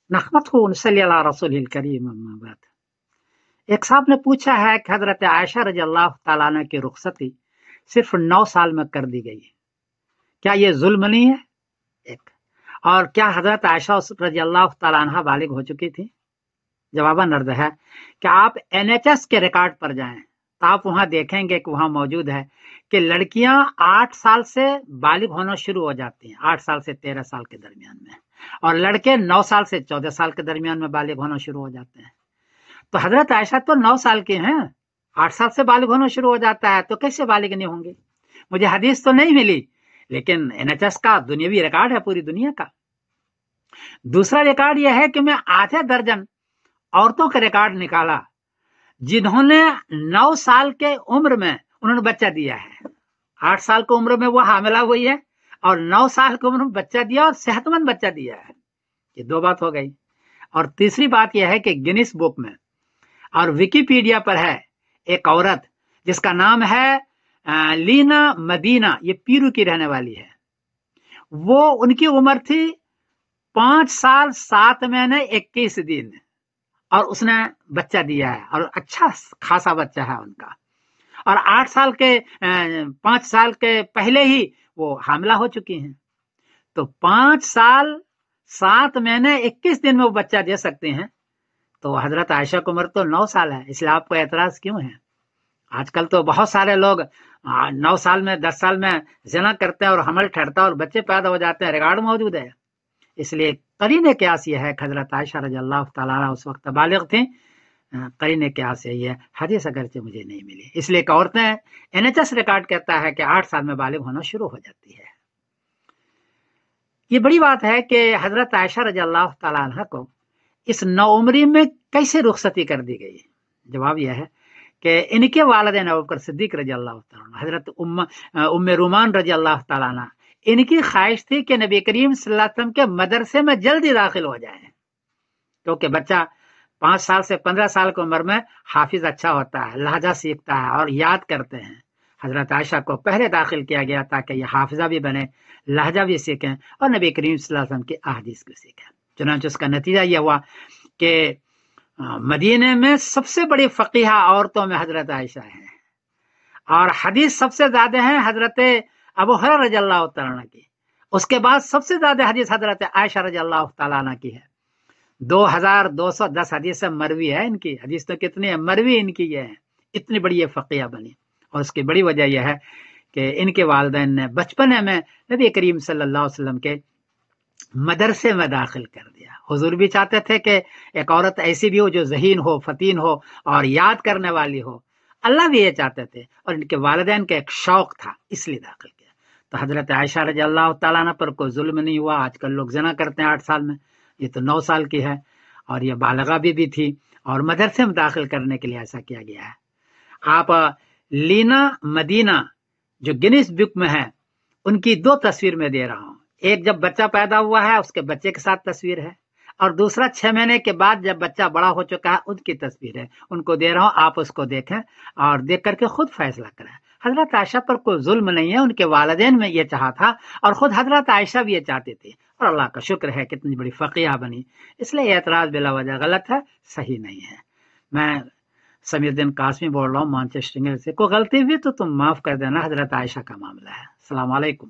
नहमदुहु व नसल्ली अला रसूलिल करीम अम्मा बाद। एक साहब ने पूछा है कि हजरत आयशा रजी अल्लाह तआला अन्हा की रुखसती सिर्फ 9 साल में कर दी गई, क्या ये जुल्म नहीं है? एक और क्या हजरत आयशा रजी अल्लाह तआला अन्हा बालिग हो चुकी थी? जवाबन अर्ज है कि आप एनएचएस के रिकॉर्ड पर जाएं तो आप वहां देखेंगे कि वहां मौजूद है कि लड़कियां 8 साल से बालिग होना शुरू हो जाती हैं, 8 साल से 13 साल के दरमियान में, और लड़के 9 साल से 14 साल के दरमियान में बालिग होना शुरू हो जाते हैं। तो हजरत आयशा तो 9 साल की हैं, 8 साल से बालिग होना शुरू हो जाता है, तो कैसे बालिग नहीं होंगे? मुझे हदीस तो नहीं मिली, लेकिन एनएचएस का दुनियावी रिकॉर्ड है पूरी दुनिया का। दूसरा रिकॉर्ड यह है कि मैं आधे दर्जन औरतों का रिकॉर्ड निकाला जिन्होंने 9 साल के उम्र में उन्होंने बच्चा दिया है। 8 साल की उम्र में वो हामिला हुई है और 9 साल की उम्र में बच्चा दिया और सेहतमंद बच्चा दिया है। ये दो बात हो गई। और तीसरी बात यह है कि गिनीज बुक में और विकिपीडिया पर है एक औरत जिसका नाम है लीना मदीना, ये पीरू की रहने वाली है। वो उनकी उम्र थी 5 साल 7 महीने 21 दिन और उसने बच्चा दिया है और अच्छा खासा बच्चा है उनका। और 8 साल के 5 साल के पहले ही वो हामिला हो चुकी हैं। तो 5 साल 7 महीने 21 दिन में वो बच्चा दे सकते हैं। तो हजरत आयशा की उम्र तो 9 साल है, इसलिए आपको एतराज क्यों है? आजकल तो बहुत सारे लोग 9 साल में 10 साल में ज़िना करते हैं और हमल ठहरता है और बच्चे पैदा हो जाते हैं, रिकॉर्ड मौजूद है। इसलिए करीने क्यास ये है कि हजरत आयशा रज़ी अल्लाह तआला अन्हा उस वक्त बालिग थी। करीने क्यास यही है, हदीस अगरचे मुझे नहीं मिली। इसलिए एक औरतें एनएचएस रिकॉर्ड कहता है कि 8 साल में बालिग होना शुरू हो जाती है। ये बड़ी बात है कि हजरत आयशा रज़ी अल्लाह तआला अन्हा को इस नौउम्री में कैसे रुखसती कर दी गई? जवाब यह है कि इनके वालिदैन अबू बकर सिद्दीक रज़ी अल्लाह तआला अन्हु, हजरत उम्मे रूमान रज़ी अल्लाह तआला अन्हा, इनकी ख्वाहिश थी कि नबी करीम सल्लल्लाहु अलैहि वसल्लम के मदरसे में जल्दी दाखिल हो जाएं, क्योंकि बच्चा 5 साल से 15 साल की उम्र में हाफिज अच्छा होता है, लहजा सीखता है और याद करते हैं। हजरत आयशा को पहले दाखिल किया गया ताकि ये हाफिजा भी बने, लहजा भी सीखें और नबी करीम सल्लल्लाहु अलैहि वसल्लम की अहादीस को सीखें। चुनांचे उसका नतीजा यह हुआ कि मदीने में सबसे बड़ी फकीहा औरतों में हजरत आयशा है और हदीस सबसे ज्यादा है हजरत अबू हुरैरा रज़ी अल्लाह तआला अन्हु की। उसके बाद सबसे ज्यादा हदीस हजरत आयशा रज़ी अल्लाह तआला अन्हा की है। 2210 हदीस मरवी है इनकी। हदीस तो कितनी है, मरवी इनकी ये है। इतनी बड़ी ये फकीहा बनी और उसकी बड़ी वजह यह है कि इनके वालिदैन ने बचपन में नबी करीम सल्लल्लाहु अलैहि वसल्लम के मदरसे में दाखिल कर दिया। हुजूर भी चाहते थे कि एक औरत ऐसी भी हो जो ज़हीन हो, फतीन हो और याद करने वाली हो। अल्लाह भी ये चाहते थे और इनके वालिदैन का एक शौक था, इसलिए दाखिल किया। तो हजरत आयशा रज़ी अल्लाह तआला अन्हा पर कोई जुल्म नहीं हुआ। आजकल लोग ज़िना करते हैं 8 साल में, ये तो 9 साल की है और ये बालिगा भी थी और मदरसे में दाखिल करने के लिए ऐसा किया गया है। आप लीना मदीना जो गिनीज बुक में है उनकी 2 तस्वीर में दे रहा हूं। एक जब बच्चा पैदा हुआ है उसके बच्चे के साथ तस्वीर है और दूसरा 6 महीने के बाद जब बच्चा बड़ा हो चुका है उनकी तस्वीर है। उनको दे रहा हूं, आप उसको देखें और देख करके खुद फैसला करें। हजरत आयशा पर कोई जुल्म नहीं है, उनके वालिदैन में ये चाहा था और खुद हजरत आयशा भी ये चाहती थी और अल्लाह का शुक्र है कितनी बड़ी फकीहा बनी। इसलिए एतराज बिला वजह गलत है, सही नहीं है। मैं समीउद्दीन कासमी बोल रहा हूँ मैनचेस्टर से। कोई गलती हुई तो तुम माफ कर देना, हजरत आयशा का मामला है। अस्सलाम वालेकुम।